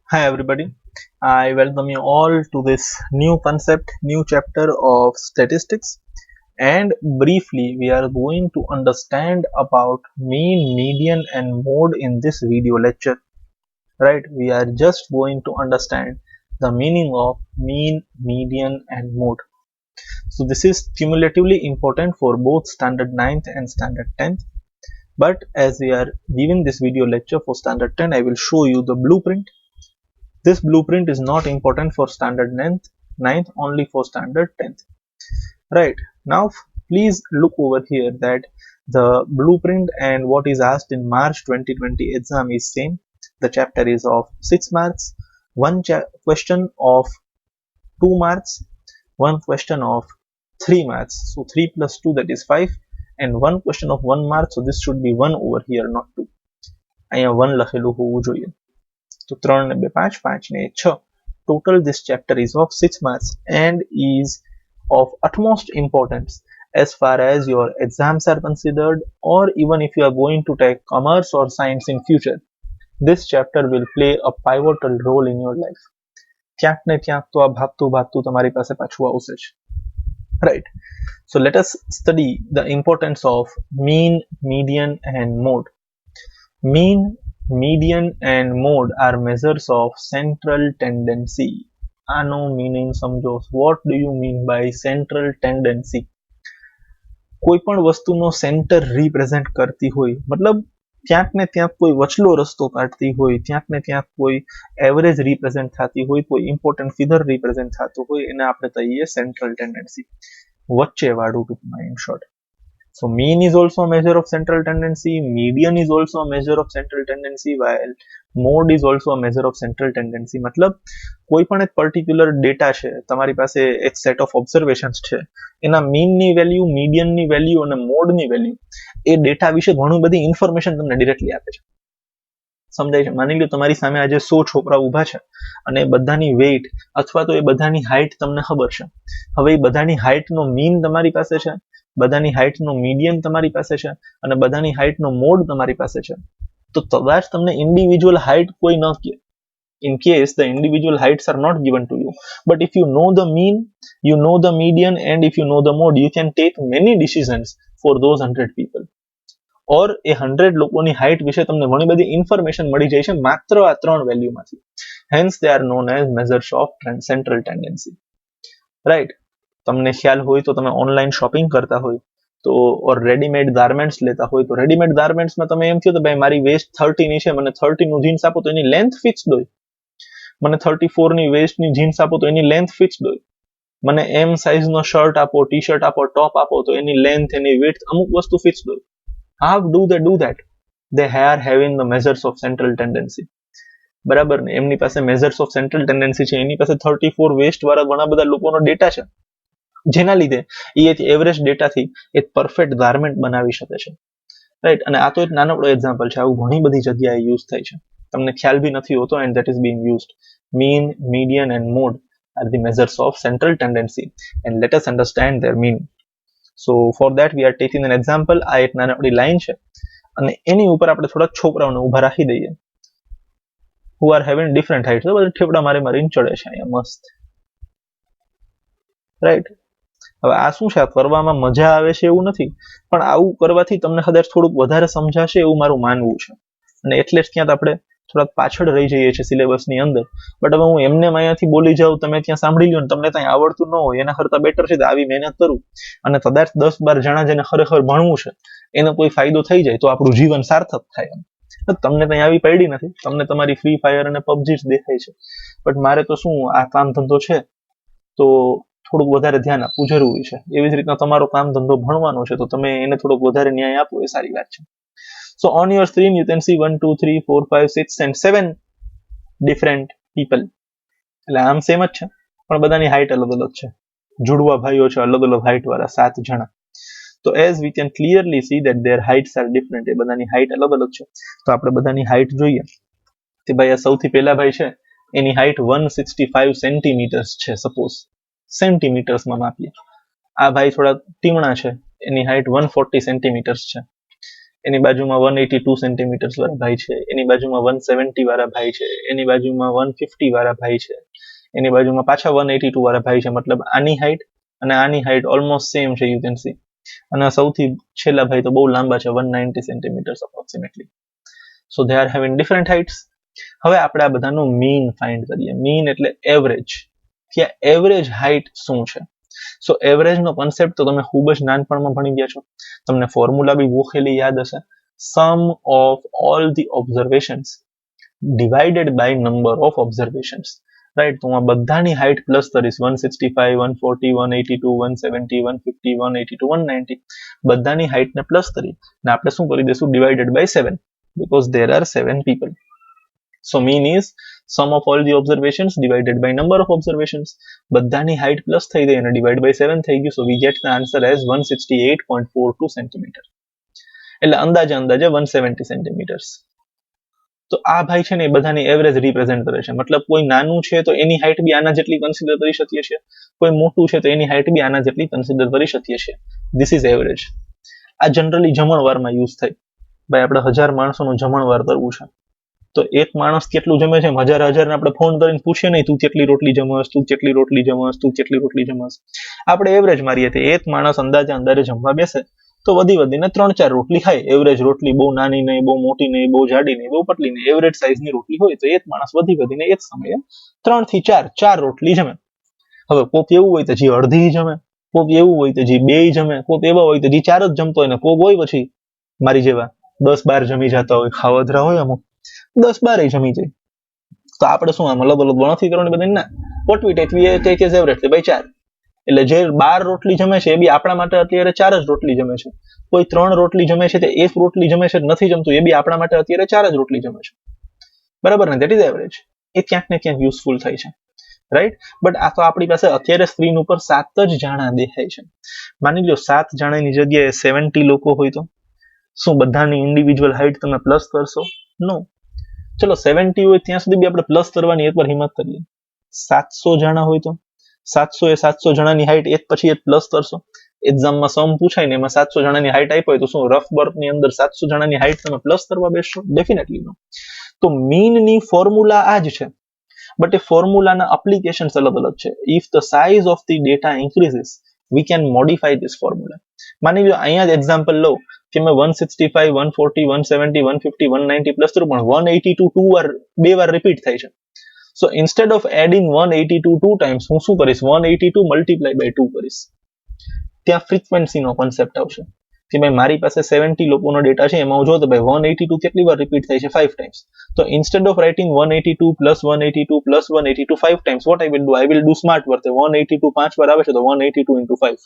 Hi everybody, I welcome you all to this new concept, new chapter of statistics, and briefly we are going to understand about mean, median and mode in this video lecture. Right, we are just going to understand the meaning of mean, median and mode. So this is cumulatively important for both standard 9th and standard 10th. But as we are giving this video lecture for standard 10, I will show you the blueprint. This blueprint is not important for standard 9th, only for standard 10th. Right. Now, please look over here that the blueprint and what is asked in March 2020 exam is same. The chapter is of 6 marks, one question of 2 marks, one question of 3 marks. So 3 plus 2, that is 5, and one question of 1 mark. So this should be 1 over here, not 2. અહીંયા 1 લખેલું હોવું જોઈએ. So 3 ને 2 5, 5 ને 6. Total this chapter is of 6 marks and is of utmost importance as far as your exams are considered, or even if you are going to take commerce or science in future. This chapter will play a pivotal role in your life. ક્યાંક ને ક્યાંક તો આ ભાગતું તમારી પાસે પાછું આવશે જ. Right. So let us study the importance of mean, median and mode. Mean, median and mode are measures of central tendency. આનો meaning સમજો. What do you mean by central tendency? કોઈ પણ વસ્તુનો સેન્ટર રિપ્રેઝેન્ટ કરતી હોય, મતલબ ક્યાંક ને ક્યાંક કોઈ વચલો રસ્તો કાઢતી હોય, ક્યાંક ને ક્યાંક કોઈ એવરેજ રિપ્રેઝેન્ટ થતી હોય, કોઈ ઇમ્પોર્ટન્ટ ફિગર રિપ્રેઝેન્ટ થતું હોય, એને આપણે કહીએ સેન્ટ્રલ ટેન્ડન્સી. વચ્ચે વાળું ટૂંકમાં, in short. So mean is also a measure of central tendency, median is also a measure of central tendency, while mode is also a measure of central tendency. મતલબ કોઈ પણ એક પર્ટિક્યુલર ડેટા છે, તમારી પાસે એક સેટ ઓફ ઓબ્ઝર્વેશન્સ છે, એના મીનની વેલ્યુ, મીડિયનની વેલ્યુ અને મોડની વેલ્યુ એ ડેટા વિશે ઘણું બધી ઇન્ફોર્મેશન તમને ડિરેક્ટલી આપે છે. સમજાય છે? માની લો તમારી સામે આજે 100 છોકરા ઊભા છે અને બધાની વેઇટ અથવા તો એ બધાની હાઇટ તમને ખબર છે. હવે એ બધાની હાઇટનો મીન તમારી પાસે છે, બધાની હાઇટનો મીડિયન તમારી પાસે છે અને બધાની હાઇટનો મોડ તમારી પાસે છે. તો કદાચ તમને ઇન્ડિવિજ્યુઅલ હાઇટ કોઈ ન કહે. In case the individual heights are not given to you, but if you know the mean, you know the median, and if you know the mode, you can take many decisions for those 100 people. ઓર એ 100 લોકોની height વિશે તમને ઘણી બધી information મળી જાય છે માત્ર આ 3 વેલ્યુમાંથી. Hence they are known as measures of central tendency. Right. તમને ખ્યાલ હોય તો તમે ઓનલાઈન શોપિંગ કરતા હોય તો ઓર રેડીમેડ ગાર્મેન્ટ્સ લેતા હોય તો રેડીમેડ ગાર્મેન્ટ્સમાં તમે એમ થયું તો ભાઈ મારી વેસ્ટ 30 ની છે, મને 30 નું જીન્સ આપો તો એની લેન્થ ફિક્સ્ડ હોય. મને 34 ની વેસ્ટની જીન્સ આપો તો એની લેન્થ ફિક્સ્ડ હોય. મને એમ સાઇઝનો શર્ટ આપો, ટી શર્ટ આપો, ટોપ આપો તો એની લેન્થ, એની વિડ્થ, અમુક વસ્તુ ફિક્સ્ડ હોય. How do they do that? They are having the measures of central tendency. બરાબર ને? એમની પાસે measures of central tendency છે, એની પાસે 34 વેસ્ટ વાળા ઘણા બધા લોકોનો ડેટા છે, જેના લીધે એ એક એવરેજ ડેટાથી એક પરફેક્ટ ગાર્મેન્ટ બનાવી શકે છે. રાઈટ. અને આ તો એક નાનકડો એક્ઝામ્પલ છે, આવું ઘણી બધી જગ્યાએ યુઝ થાય છે, તમને ખ્યાલ બી નથી હોતો, and that is being used. Mean, median and mode are the measures of central tendency, and let us understand their meaning. So for that we are taking an example. આ એક નાનકડી લાઈન છે અને એની ઉપર આપણે થોડા છોકરાઓને ઊભા રાખી દઈએ, who are having different heights. તો બધા ઠેપડા મારીને ચડે છે અહીંયા મસ્ત. રાઈટ. હવે આ શું છે, આ કરવામાં મજા આવે છે એવું નથી, પણ આવું કરવાથી તમને કદાચ થોડુંક વધારે સમજાશે એવું મારું માનવું છે. અને એટલે જ ક્યાંક આપણે થોડાક પાછળ રહી જઈએ છીએ સિલેબસની અંદર. બટ હવે હું એમને અહીંયાથી બોલી જાઉં, તમે ત્યાં સાંભળી લો ને તમને ત્યાં આવડતું ન હોય, એના કરતા બેટર છે આવી મહેનત કરું અને કદાચ 10-12 જણા જેને ખરેખર ભણવું છે એનો કોઈ ફાયદો થઈ જાય તો આપણું જીવન સાર્થક થાય. તમને ત્યાં આવી પડી નથી, તમને તમારી ફ્રી ફાયર અને પબજી જ દેખાય છે. બટ મારે તો શું, આ કામ ધંધો છે તો થોડુંક વધારે ધ્યાન આપવું જરૂરી છે. એવી જ રીતના તમારો કામ ધંધો ભણવાનો છે તો તમે એને થોડોક વધારે ન્યાય આપો એ સારી વાત છે. So on your screen you can see 1 2 3 4 5 6 and 7 different people. એટલે આમ સેમ જ છે પણ બધાની હાઈટ અલગ અલગ છે. જુડવા ભાઈઓ છે, અલગ અલગ હાઈટ વાળા 7 જણા. તો as we can clearly see that their heights are different. એ બધાની હાઈટ અલગ અલગ છે. તો આપણે બધાની હાઈટ જોઈએ. તે ભાઈ આ સૌથી પહેલા ભાઈ છે એની હાઈટ 165 સેન્ટીમીટર્સ છે, સપોઝ સેન્ટીમીટર્સમાં માપીએ. આ ભાઈ થોડા ટીમણા છે, એની હાઈટ 140 સેન્ટીમીટર્સ છે. એની બાજુમાં 182 સેન્ટીમીટર્સ વાળા ભાઈ છે, એની બાજુમાં 170 વાળા ભાઈ છે, એની બાજુમાં 150 વાળા ભાઈ છે, એની બાજુમાં પાછા 182 વાળા ભાઈ છે. મતલબ આની હાઈટ અને આની હાઈટ ઓલમોસ્ટ સેમ છે, યુ કેન સી. અને સૌથી છેલ્લા ભાઈ તો બહુ લાંબા છે, 190 centimetres approximately. So they are having different heights. હવે આપણે આ બધાનું મીન ફાઇન્ડ કરીએ. મીન એટલે એવરેજ, કે એવરેજ હાઇટ શું છે. સો એવરેજ નો કોન્સેપ્ટ તો તમે ખૂબ જ નાનપણમાં ભણી ગયા છો. તમને ફોર્મ્યુલા બી ગોખેલી યાદ હશે. Sum of all the observations divided by number of observations. Right, તો હું આ બધાની હાઇટ પ્લસ કરીશ. 165, 140, 182, 170, 150, 182, 190 બધાની હાઇટ ને પ્લસ કરી ને આપણે શું કરી દઈશું, divided by 7, because there are 7 people. So mean is sum of all the observations divided by number of observations. બધાની હાઇટ પ્લસ થઈ ગઈ અને ડિવાઇડ બાય 7 થઈ ગયું. So we get the answer as 168.42 centimetre. એટલે અંદાજે 170 સેન્ટીમીટર્સ. તો આ ભાઈ છે ને એ બધાની એવરેજ રિપ્રેઝેન્ટ કરે છે. મતલબ કોઈ નાનું છે તો એની હાઇટ બી આના જેટલી કન્સિડર કરી શકીએ છીએ, કોઈ મોટું છે તો એની હાઇટ બી આના જેટલી કન્સિડર કરી શકીએ છીએ. This is average. આ જનરલી જમણવારમાં યુઝ થાય. ભાઈ આપણે 1000 માણસોનું જમણવાર કરવું છે તો એક માણસ કેટલું જમે છે, હજાર ને આપણે ફોન કરીને પૂછીએ નહીં, તું કેટલી રોટલી જમસ, તું કેટલી રોટલી જમસ, તું કેટલી રોટલી જમસ. આપણે એવરેજ મારીએ તો એક માણસ અંદાજે જમવા બેસે તો વધીને 3-4 રોટલી ખાય. એવરેજ રોટલી બહુ નાની નહીં, બહુ મોટી નહીં, બહુ જાડી નહીં, બહુ પતલી નહીં, એવરેજ સાઇઝની રોટલી હોય તો એક માણસ વધીને એક સમયે 3 થી 4 રોટલી જમે. હવે કોક એવું હોય તો જે અડધી જમે, કોક એવું હોય તો જે 2 જમે, કોક એવા હોય તો જે 4 જ જમતો હોય ને કોક હોય પછી મારી જેવા 10-12 જમી જતા હોય, ખાવધરા હોય અમુક 10-12 જમી જાય. તો આપણે શું આમ અલગ ગણતરી કરવાની બધી ના, what we take as average by 4. એટલે જે 12 રોટલી જમે છે એ બી આપણા માટે અત્યારે 4 જ રોટલી જમે છે. કોઈ 3 રોટલી જમે છે તે 1 રોટલી જમે છે નથી જમતું, એ બી આપણા માટે અત્યારે 4 જ રોટલી જમે છે. બરાબર ને? That is average. એ ક્યાંક ને ક્યાંક યુઝફુલ થાય છે, રાઈટ. બટ આ તો આપણી પાસે અત્યારે સ્ક્રીન ઉપર 7 જ જાણા દેખાય છે. માની લો 7 જાણાની જગ્યાએ 70 લોકો હોય તો શું બધાની ઇન્ડિવિજ્યુઅલ હાઇટ તમે પ્લસ કરશો? નો. ચલો 70 હોય ત્યાં સુધી બી આપણે પ્લસ કરવાની એકવાર હિંમત કરીએ. 700 જાણા હોય તો 700 જણાની હાઇટ એક પછી એક પ્લસ કરશો. એક્ઝામમાં સમ પૂછાય ને એમાં 700 જણાની હાઇટ આપી હોય તો શું રફ બર્ફની અંદર 700 જણાની હાઇટ તમે પ્લસ કરવા બેસશો? ડેફિનેટલી નો. તો મીનની ફોર્મ્યુલા આ જ છે, બટ એ ફોર્મ્યુલાના એપ્લિકેશન્સ અલગ છે. If the size of the data increases we can modify this formula. માની લો અહીંયા જ એક્ઝામ્પલ લો કે મેં 165, 140, 170, 150, 190 પ્લસ કર્યું પણ 182 બે વાર રિપીટ થાય છે. So instead of adding 182 2 times, હું શું કરીશ, 182 multiply by 2 કરીશ. ત્યાં ફ્રીક્વન્સીનો કોન્સેપ્ટ આવશે કે ભાઈ મારી પાસે 70 લોકોનો ડેટા છે, એમાં હું જો તો ભાઈ 182 કેટલી વાર રિપીટ થાય છે? 5 times. તો instead of writing 182 plus 182 plus 182 5 times, what I will do smart work. 182 5 વાર આવે છે તો 182 into 5.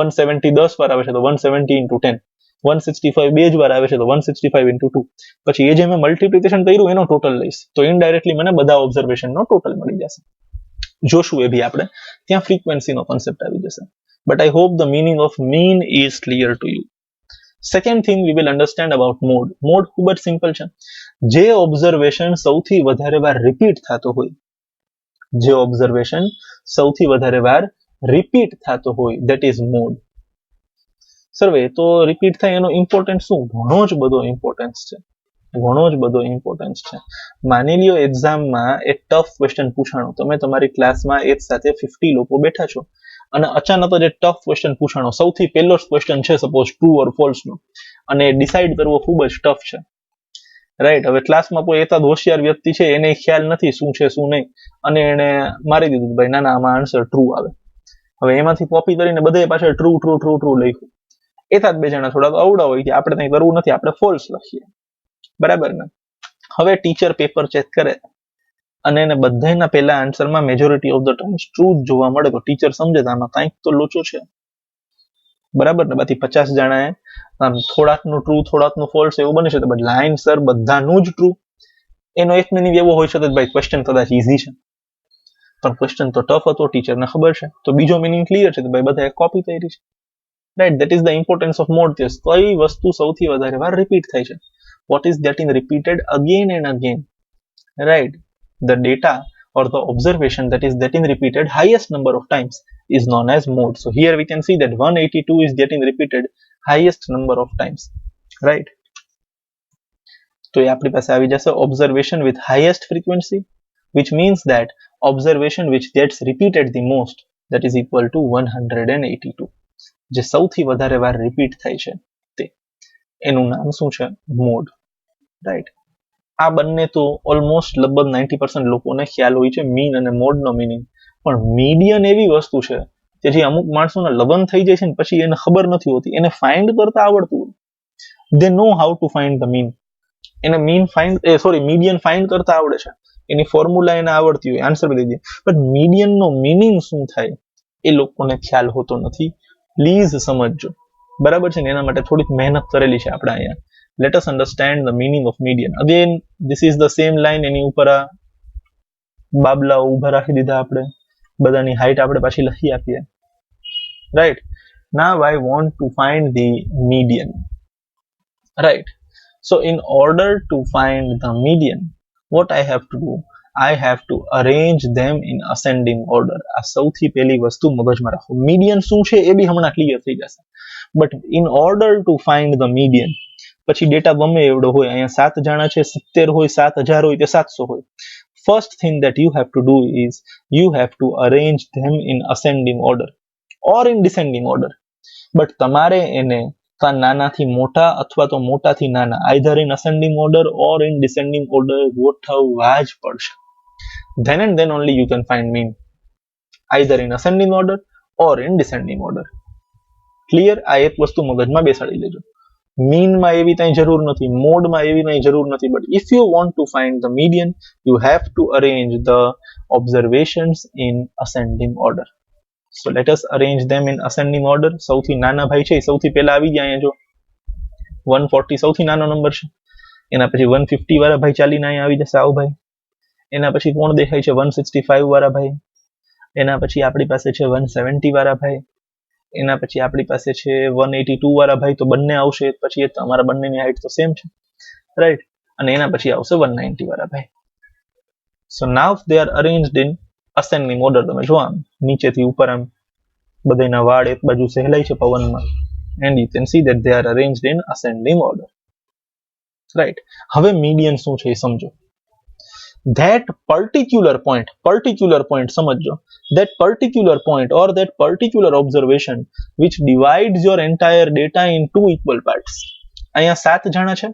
170 10 વાર આવે છે તો 170 into 10. 165 બે જ વાર આવે છે તો 165 into 2. પછી એ જે મેં મલ્ટિપ્લિકેશન કર્યું એનો ટોટલ લઈશ તો ઇનડાયરેક્ટલી મને બધા ઓબ્ઝર્વેશનનો ટોટલ મળી જશે. જોશું એ બી આપણે, ત્યાં ફ્રીક્વન્સીનો કોન્સેપ્ટ આવી જશે. But I hope the meaning of mean is clear to you. Second thing we will understand about mode. Mode ખૂબ જ સિમ્પલ છે. જે ઓબ્ઝર્વેશન સૌથી વધારે વાર રિપીટ થતો હોય, જે ઓબ્ઝર્વેશન સૌથી વધારે વાર રિપીટ થતો હોય, ધેટ ઇઝ મોડ. સર્વે તો રિપીટ થાય એનો ઇમ્પોર્ટન્સ શું? ઘણો જ બધો ઇમ્પોર્ટન્સ છે. માની લ્યો એક્ઝામમાં એક ટફ ક્વેશ્ચન પૂછાણો, તમે તમારી ક્લાસમાં એક સાથે 50 લોકો બેઠા છો અને અચાનક જ એક ટફ ક્વેશ્ચન પૂછાણો, સૌથી પહેલો જ ક્વેશ્ચન છે સપોઝ ટ્રુ ઓર ફોલ્સ નો, અને ડિસાઇડ કરવો ખૂબ જ ટફ છે, રાઈટ. હવે ક્લાસમાં કોઈ એકાદ હોશિયાર વ્યક્તિ છે, એને ખ્યાલ નથી શું છે શું નહીં, અને એને મારી દીધું ભાઈ ના આમાં આન્સર ટ્રુ આવે. હવે એમાંથી કોપી કરીને બધે પાછળ ટ્રુ લખ્યું. એકાદ બે જણા થોડા અવડા હોય કે આપણે કંઈ કરવું નથી, આપણે ફોલ્સ લખીએ, બરાબર ને. હવે ટીચર પેપર ચેક કરે અને એને બધાના પહેલા આન્સરમાં majority of the times true જોવા મળે તો ટીચર સમજે તો આમાં કંઈક તો લોચો છે, બરાબર ને. બાકી 50 જણાએ થોડાકનું ટ્રુ થોડાકનું ફોલ્સ એવું બની શકે, બટ લાઈન સર બધાનું જ ટ્રુ. એનો એક મિનિંગ એવો હોઈ શકે ભાઈ ક્વેશ્ચન કદાચ ઈઝી છે પણ ક્વેશ્ચન તો ટફ હતો, ટીચરને ખબર છે, તો બીજો મિનિંગ ક્લિયર છે કે ભાઈ બધાએ કોપી કરી છે, right. That is the importance of mode theory. કઈ વસ્તુ સૌથી વધારે વાર રિપીટ થાય છે? what is getting repeated again and again, right? The data or the observation that is getting repeated highest number of times is known as mode. So here we can see that 182 is getting repeated highest number of times, right? તો એ આપણી પાસે આવી જશે observation with highest frequency, which means that observation which gets repeated the most, that is equal to 182. જે સૌથી વધારે વાર repeat થાય છે તે, એનું નામ શું છે? મોડ. રાઈટ. આ બંને તો ઓલમોસ્ટ લગભગ 90% લોકોને ખ્યાલ હોય છે, મીન અને મોડનો મિનિંગ. પણ મીડિયન એવી વસ્તુ છે કે જે અમુક માણસોને લગ્ન થઈ જાય છે ને પછી એને ખબર નથી હોતી, એને ફાઇન્ડ કરતા આવડતું હોય. They know how to find the mean. એને મીડિયન ફાઇન્ડ કરતા આવડે છે, એની ફોર્મ્યુલા એને આવડતી હોય, આન્સર બધી દે. પણ મીડિયનનો મિનિંગ શું થાય એ લોકોને ખ્યાલ હોતો નથી. પ્લીઝ સમજજો, બરાબર છે ને? એના માટે થોડીક મહેનત કરેલી છે આપણે અહીંયા. Let us understand the meaning of median. Again this is the same line. એની ઉપર આ બાબલા ઉભા રાખી દીધા આપણે, બધાની હાઈટ આપણે પાછી લખી આપીએ. Right. Now I want to find the median. Right. So in order to find the median, what I have to do? I have to arrange them in ascending order. આ સૌથી પહેલી વસ્તુ મગજમાં રાખો. મીડિયન શું છે એ બી હમણાં ક્લિયર થઈ જશે. But in order to find the median, પછી ડેટા ગમે એવડો હોય, અહીંયા 7 જાણા છે, 70 હોય, 7000 હોય કે 700 હોય, first thing that you have to do is you have to arrange them in ascending order or in descending order. But તમારે એને નાનાથી મોટા અથવા તો મોટાથી નાના, either in ascending order or in descending order ગોઠવવા જ પડશે. Than and then only you can find mean, either in ascending order or in descending order. Clear? આ એક વસ્તુ મગજમાં બેસાડી લેજો. મીનમાં એવી કઈ જરૂર નથી, મોડમાં એવી કઈ જરૂર નથી. But if you want to find the median, you have to arrange the observations in ascending order. So let us arrange them in ascending order. સૌથી નાના ભાઈ છે સૌથી પહેલા આવી ગયા. અહીંયા જો 140 સૌથી નાનો નંબર છે. એના પછી 150 વાળા ભાઈ ચાલીને અહીંયા આવી જશે, આવો ભાઈ. એના પછી કોણ દેખાય છે? 165 વાળા ભાઈ. એના પછી આપણી પાસે છે 170 વાળા ભાઈ. એના પછી આપણી પાસે છે 182 વાળા ભાઈ. તો બંને આવશે પછી, એ તમારા બંનેની હાઈટ તો સેમ છે, રાઈટ. અને એના પછી આવશે 190 વાળા ભાઈ. So now they are arranged in ascending order. તમે જો આમ નીચેથી ઉપર આમ બધાના વાળ એક બાજુ સહેલાય છે પવનમાં, and you can see that they are arranged in ascending order. Right. હવે મીડિયન શું છે એ સમજો. that particular point સમજો. that particular point or that particular observation which divides your entire data in 2 equal parts. અહીંયા 7 જાણા છે,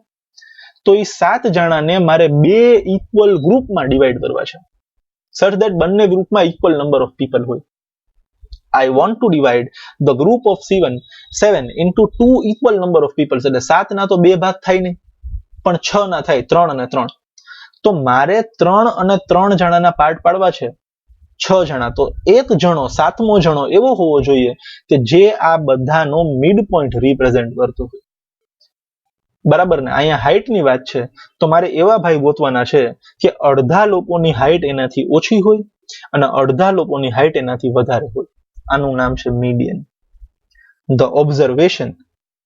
તો એ 7 જાણાને મારે 2 equal ગ્રુપમાં ડિવાઈડ કરવા છે, such that બંને ગ્રુપમાં ઇક્વલ નંબર ઓફ પીપલ હોય. I want to divide the group of 7 into 2 equal number of people. એટલે 7 ના તો 2 ભાગ થાય નહીં, પણ 6 ના થાય, 3 અને 3. તો મારે 3 અને 3 જણાના પાર્ટ પાડવા છે, 6 જણા. તો એક જણો, 7મો જણો એવો હોવો જોઈએ કે જે આ બધાનો મિડ પોઈન્ટ રિપ્રેઝેન્ટ કરતો હોય. બરાબર ને? અહીંયા હાઈટની વાત છે, તો મારે એવા ભાઈ ગોતવાના છે કે અડધા લોકોની હાઈટ એનાથી ઓછી હોય અને અડધા લોકોની હાઈટ એનાથી વધારે હોય. આનું નામ છે મીડિયન. ધ ઓબ્ઝર્વેશન,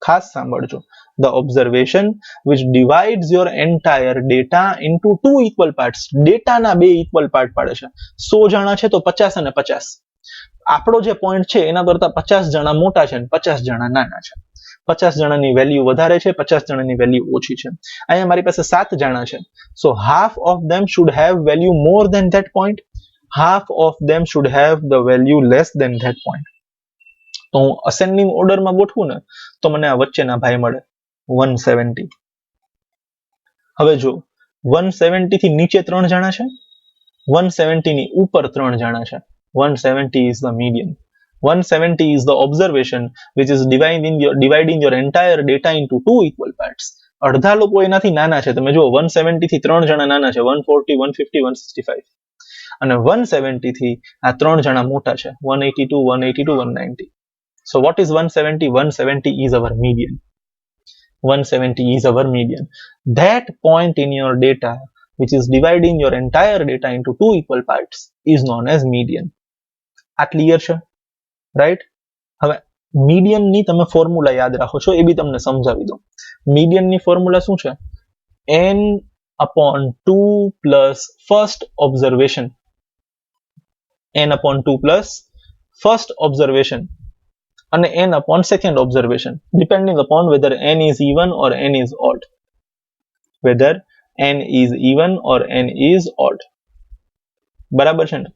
ખાસ સાંભળજો, the observation which divides your entire data into 2 equal parts. ડેટાના 2 ઇક્વલ પાર્ટ પાડે છે. 100 જણા છે તો 50 અને 50. આપણો જે પોઈન્ટ છે એના કરતા 50 જણા મોટા છે અને 50 જણા નાના છે. 50 જણાની વેલ્યુ વધારે છે, 50 જણાની વેલ્યુ ઓછી છે. અહીંયા મારી પાસે 7 જણા છે, so half of them should have value more than that point, half of them should have the value less than that point. તો હું અસેન્ડિંગ ઓર્ડરમાં ગોઠવું ને તો મને આ વચ્ચેના ભાઈ મળે 170. હવે જો 170 થી નીચે 3 જણા છે, 170 ની ઉપર 3 જણા છે. 170 is the median. 170 is the observation which is dividing your entire data into 2 equal parts. અડધા લોકો એનાથી નાના છે. તમે જુઓ 170 થી 3 જણા નાના છે, 140, 150, 165. અને 170 થી આ 3 જણા મોટા છે, 182, 182, 190. So what is 170? 170 is our median. 170 is our median. That point in your data which is dividing your entire data into 2 equal parts is known as median. આ ક્લિયર છે? રાઈટ. હવે મીડિયનની તમે ફોર્મ્યુલા યાદ રાખો છો, એ બી તમને સમજાવી દો. મીડિયનની ફોર્મ્યુલા શું છે? n/2 plus first observation. n/2 plus first observation અને n/second observation, depending upon whether n is even or n is odd. Whether n is even or n is odd. બરાબર છે ને?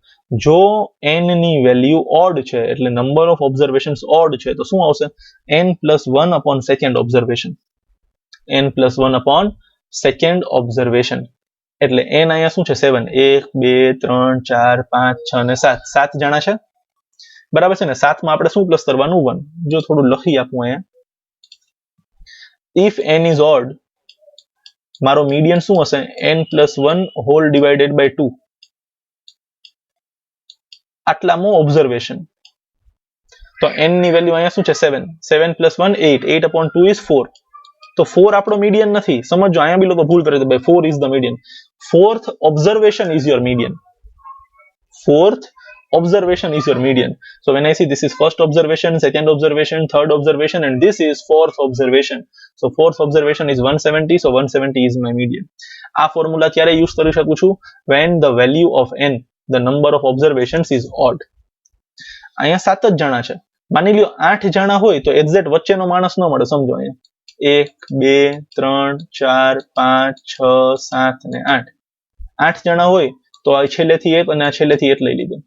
જો n ની વેલ્યુ ઓડ છે એટલે number of observations odd છે તો શું આવશે? n plus 1 upon second observation. n plus 1 upon second observation. એટલે n અહીંયા શું છે? 7. 1 2 3 4 5 6 અને 7. 7 જણા છે. બરાબર છે ને? 7 માં આપણે શું પ્લસ કરવાનું? 1. જો થોડું લખી આપું અહીંયા. if n is odd, મારો મીડિયન શું હશે? n plus 1 whole divided by 2. આટલામાં ઓબ્ઝર્વેશન. તો n ની વેલ્યુ અહીંયા શું છે? 7. 7 plus 1 8. 8 upon 2 is 4. તો 4 આપણો મીડિયન નથી. સમજો, અહીંયા બી લોકો ભૂલ કરે છે ભાઈ 4 is the median. Fourth observation is your median. Fourth observation is your median. So when I see this is first observation, second observation, third observation, and this is fourth observation. So fourth observation is 170. So 170 is my median. આ formula ક્યારે use કરી શકું છું? When the value of n, the number of observations, is odd. અહીંયા 7 જ જણા છે. માની લ્યો 8 જણા હોય તો એક્ઝેક્ટ વચ્ચેનો માણસ ન મળે. સમજો અહીંયા 1 2 3 4 5 6 7 અને 8. 8 જણા હોય તો આ છેલ્લેથી 1 અને આ છેલ્લેથી 1 લઈ લીધો,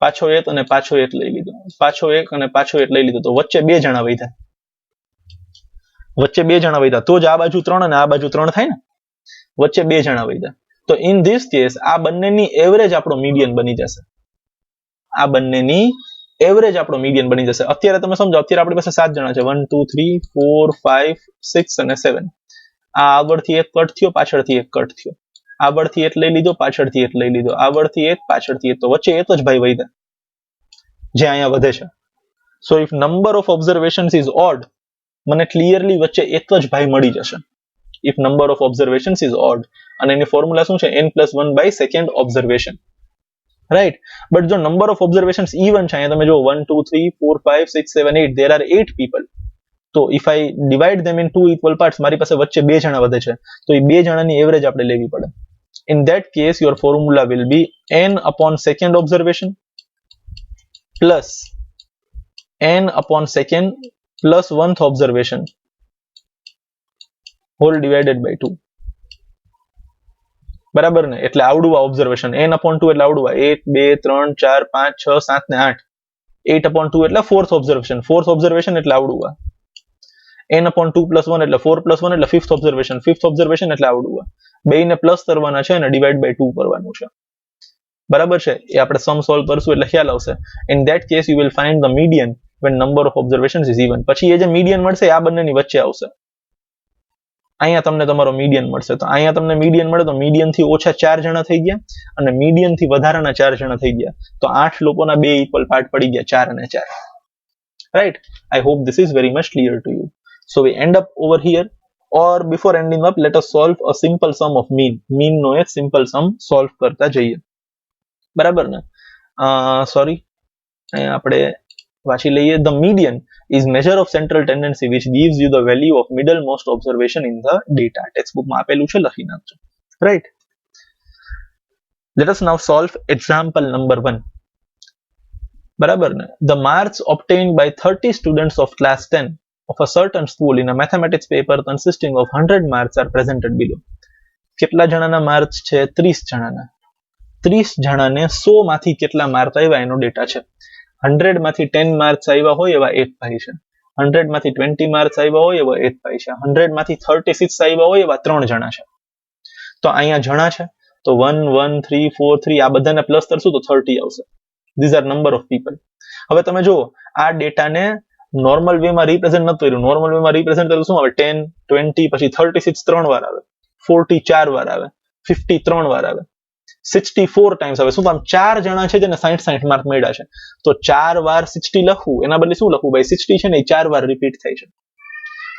પાછો 1 અને પાછો 1 લઈ લીધો, પાછો 1 અને પાછો 1 લઈ લીધો, તો વચ્ચે 2 જણા વધ્યા. વચ્ચે 2 જણા વધ્યા તો જ આ બાજુ 3 અને આ બાજુ 3 થાય ને. વચ્ચે 2 જણા વધ્યા તો ઇન ધીસ કેસ આ બંનેની એવરેજ આપણો મીડિયન બની જશે. આ બંનેની એવરેજ આપણો મીડિયન બની જશે. અત્યારે તમે સમજો, અત્યારે આપણી પાસે 7 જણા છે. 1 2 3 4 5 6 અને 7. આ આગળથી 1 કટ થયો, પાછળથી 1 કટ થયો, આગળથી 1 લઈ લીધો, પાછળથી 1 લઈ લીધો, આગળથી 1 પાછળથી 1, તો વચ્ચે 1 જ ભાઈ વધ્યા જે અહીંયા વધે છે. સો if number of observations is odd, મને ક્લિયરલી વચ્ચે 1 જ ભાઈ મળી જશે. If number of observations is odd, અને એની ફોર્મ્યુલા શું છે? n+1 by second observation. Right. But જો નંબર ઓફ ઓબ્ઝર્વેશન્સ ઇવન છે, અહીંયા તમે જો 1 2 3 4 5 6 7 8, there are 8 people. તો if I divide them in 2 equal parts, મારી પાસે વચ્ચે 2 જણા વધે છે તો એ 2 જણાની એવરેજ આપણે લેવી પડે. In that case your formula will be n upon second observation plus n upon second plus 1th observation whole divided by 2. બરાબર ને? એટલે આવડું આ ઓબ્ઝર્વેશન. n upon 2 એટલે આવડું 1 2 3 4 5 6 7 ને 8. 8 upon 2 એટલે fourth observation. fourth observation એટલે આવડું આ. n upon 2 plus 1 એટલે 4 plus 1 એટલે fifth observation. fifth observation એટલે આવડું આ. બેયને પ્લસ કરવાના છે અને ડિવાઈડ બાય 2 કરવાનું છે. બરાબર છે? એ આપણે સમ સોલ્વ કરશું એટલે ખ્યાલ આવશે. In that case you will find the median when number of observations is even. પછી એ જે મીડિયન મળશે આ બંનેની વચ્ચે આવશે. અહીંયા તમને તમારો મીડિયન મળશે. તો અહીંયા તમને મીડિયન મળે તો મીડિયન થી ઓછા 4 જણા થઈ ગયા અને મીડિયન થી વધારાના 4 જણા થઈ ગયા. તો 8 લોકોના 2 ઇક્વલ પાર્ટ પડી ગયા, 4 અને 4. Right? I hope this is very much clear to you. So we end up over here, or before ending up let us solve a simple sum of mean. mean નો એક simple sum solve કરતા જઈએ. બરાબર ને? Sorry, અહીંયા આપણે વાંચી લઈએ. The median is measure of central tendency which gives you the value of middlemost observation in the data. Textbook માં આપેલું છે, લખી નાખજો. Right? Let us now solve example number 1. બરાબર ને? The marks obtained by 30 students of class 10 of a certain school in a mathematics paper consisting of 100 marks are presented below. કેટલા જણાના marks છે? 30 જણાના. 30 જણાને 100 માંથી કેટલા માર્ક આવ્યા એનો ડેટા છે. 100 માંથી 10 માર્ક્સ આવ્યા હોય એવા એક ભાઈ છે. 100 માંથી 20 માર્ક્સ આવ્યા હોય એવા એક ભાઈ છે. 100 માંથી 36 આવ્યા હોય એવા 3 જણા છે. તો અહીંયા જણા છે તો 1 1 3 4 3 આ બધાને પ્લસ કરશું તો 30 આવશે. These are number of people. હવે તમે જુઓ આ ડેટાને નોર્મલ વે માં રિપ્રેઝન્ટ નથી કર્યું. નોર્મલ વે માં રિપ્રેઝન્ટ કર્યું શું આવે? 10 20 પછી 36 3 વાર આવે, 40 4 વાર આવે, 50 3 વાર આવે, 64 ટાઈમ્સ આવે. શું કામ? 4 જણા છે જેને 60 માર્ક મળ્યા છે તો 4 વાર 60 લખવું, એના બદલે શું લખવું ભાઈ? 60 છે ને એ 4 વાર રિપીટ થાય છે.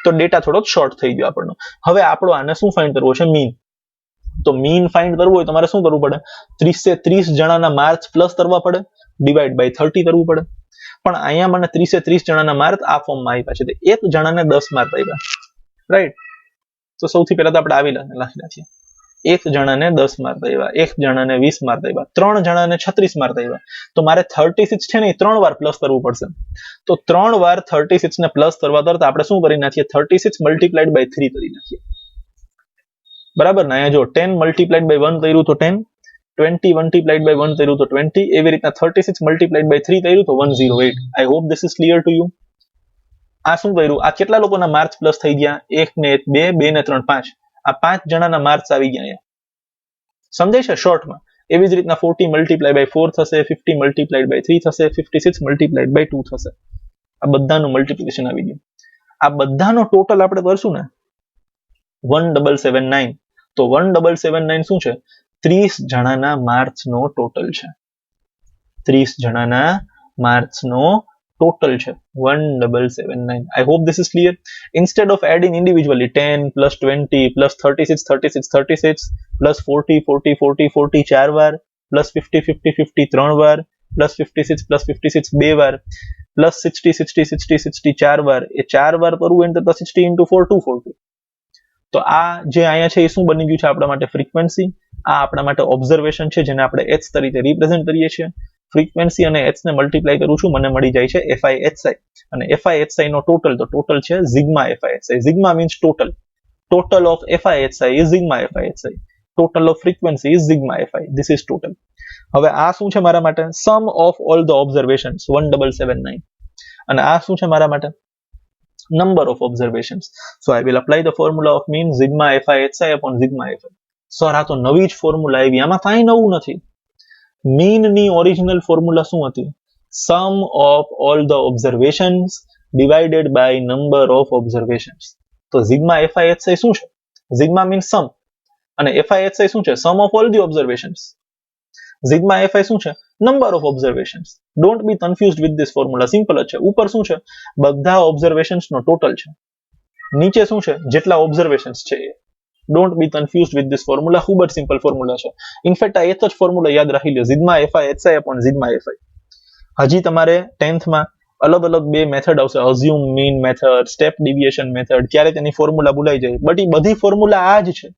તો ડેટા થોડોક શોર્ટ થઈ ગયો આપણનો. હવે આપણો આને શું ફાઇન્ડ કરવો છે? મીન. તો મીન ફાઇન્ડ કરવું હોય તમારે શું કરવું પડે? 30 જણાના માર્ક્સ પ્લસ કરવા પડે, ડિવાઈડ બાય 30 કરવું પડે. પણ અહીંયા મને 30 જણાના માર્ક આ ફોર્મમાં આપ્યા છે. એક જણાને 10 માર્ક આપ્યા. રાઈટ? તો સૌથી પહેલા તો આપણે આવી લખી નાખીએ. એક જણાને 10 માર્ક આવ્યા, એક જણાને 20 માર્ક આવ્યા, 3 જણાને 36 માર્ક આવ્યા. તો મારે 36 છે ને એ 3 વાર પ્લસ કરવું પડશે. તો 3 વાર 36 ને પ્લસ કરવા કરતા આપણે શું કરી નાખીએ? 36 મલ્ટીપ્લાઈડ બાય 3 કરી નાખીએ. બરાબર ને? અહીંયા જો 10 મલ્ટીપ્લાઇડ બાય 1 કર્યું તો 10, 20 મલ્ટીપ્લાઇડ બાય 1 કર્યું તો 20, એવી રીતના 36 મલ્ટીપ્લાઇડ બાય 3 કર્યું તો 108. I hope this is clear to you. આ શું કર્યું? આ કેટલા લોકોના માર્ક્સ પ્લસ થઈ ગયા? 1 ને 1 2, 2 ને 3 5. આ 5 જણાના માર્ક્સ આવી ગયા અહીંયા. સમજાય છે શોર્ટમાં? એવી જ રીતના 40 મલ્ટીપ્લાય બાય 4 થશે, 50 મલ્ટીપ્લાઇડ બાય 3 થશે, 56 મલ્ટીપ્લાઇડ બાય 2 થશે. આ બધાનું મલ્ટીપ્લિકેશન આવી ગયું. આ બધાનો ટોટલ આપણે કરશું ને 1779. તો 1779 શું છે? 30 જણાના માર્ક્સનો ટોટલ છે. 30 જણાના માર્ક્સનો ટોટલ છે 1779. I hope this is clear. Instead of adding individually 10 plus 20 plus 36 36 36 plus 40 40 40 40 ચાર વાર plus 50 50 50 ત્રણ વાર plus 56 plus 56 બે વાર plus 60 60 60 60 ચાર વાર, એ ચાર વાર કરવું એને તો 60 into 4 240. તો આ જે અહીંયા છે એ શું બની ગયું છે આપણા માટે? ફ્રીક્વન્સી. આ આપણા માટે ઓબ્ઝર્વેશન છે જેને આપણે h તરીકે રિપ્રેઝન્ટ કરીએ છીએ. ફ્રીક્વન્સી અને h ને મલ્ટીપ્લાય કરું છું, મને મળી જાય છે FIHI. અને FIHI નો ટોટલ, તો ટોટલ છે sigma FIHI. Sigma means total. Total of FIHI is sigma FIHI. Total off frequency is sigma FI. This is total. હવે આ શું છે મારા માટે? સમ ઓફ ઓલ ધ ઓબ્ઝર્વેશન્સ 1779. અને આ શું છે મારા માટે? number of observations. So I will apply the formula of mean sigma FIHI upon sigma FI. Sir આ તો નવી જ ફોર્મ્યુલા આવી, આમાં કાંઈ નવું નથી. મીન ની ઓરિજિનલ ફોર્મ્યુલા શું હતી? Sum of all the observations divided by number of observations. તો સિગ્મા FIHI શું છે? સિગ્મા મીન્સ સમ, અને FIHI શું છે? Sum of all the observations. Sigma FI શું છે? Number of observations. Don't be confused with this formula. Simple જ છે. ઉપર શું છે? બધા ઓબ્ઝર્વેશન્સ નો ટોટલ છે. નીચે શું છે? જેટલા ઓબ્ઝર્વેશન્સ છે એ. Don't be confused with this formula. ખૂબ જ સિમ્પલ ફોર્મ્યુલા છે. ઇનફેક્ટ આ એક જ ફોર્મ્યુલા યાદ રાખી લો, sigma FIHI upon sigma FI. હજી તમારે 10th માં અલગ અલગ બે મેથડ આવશે, assume mean method, step deviation method. ક્યારે તેની ફોર્મ્યુલા ભૂલાઈ જાય, બટ એ બધી ફોર્મ્યુલા આ જ છે.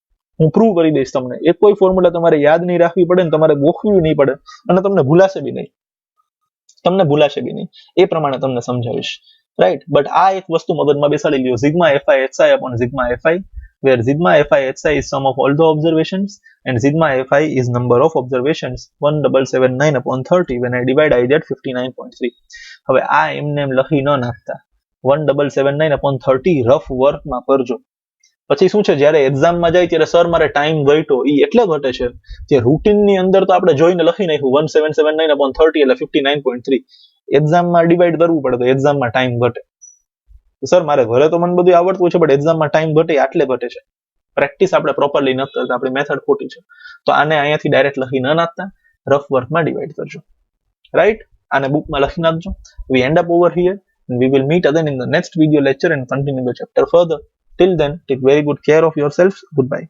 હું પ્રૂવ કરી દઈશ તમને. એક કોઈ ફોર્મ્યુલા તમારે યાદ નહીં રાખવી પડે ને તમારે ગોખવી નહીં પડે, અને તમને ભૂલાશે બી નહીં. એ પ્રમાણે તમને સમજાવીશ, રાઈટ? બટ આ એક વસ્તુ મગજમાં બેસાડી લ્યો, sigma FIHI upon sigma FI, where sigma FIHI is sum of all the observations and sigma FI is number of observations. 1779 upon 30. When I divide, I get 59.3. હવે આ એમને એમ લખી ન નાખતા. 1779 upon 30 રફ વર્કમાં કરજો. પછી શું છે, જ્યારે એક્ઝામમાં જાય ત્યારે સર મારે ટાઈમ ઘટ્યો, એ એટલે ઘટે છે કે રૂટીનની અંદર તો આપણે જોઈને લખી નાખ્યું 1779 upon 30 એટલે 59.3. એક્ઝામમાં ડિવાઈડ કરવું પડે તો એક્ઝામમાં ટાઈમ ઘટે. સર મારે ઘરે તો મને બધું આવડતું છે, બટ એક્ઝામમાં ટાઈમ ઘટે આટલે ઘટે છે. પ્રેક્ટિસ આપણે પ્રોપરલી નથી કરતા, આપણી મેથડ ખોટી છે. તો આને અહીંયાથી ડાયરેક્ટ લખી ન નાખતા, રફ વર્કમાં ડિવાઈડ કરજો, રાઈટ? આને બુકમાં લખી નાખજો. We end up over here and we will meet again in the next video lecture and continue the chapter further. Till then, take very good care of yourselves. Goodbye.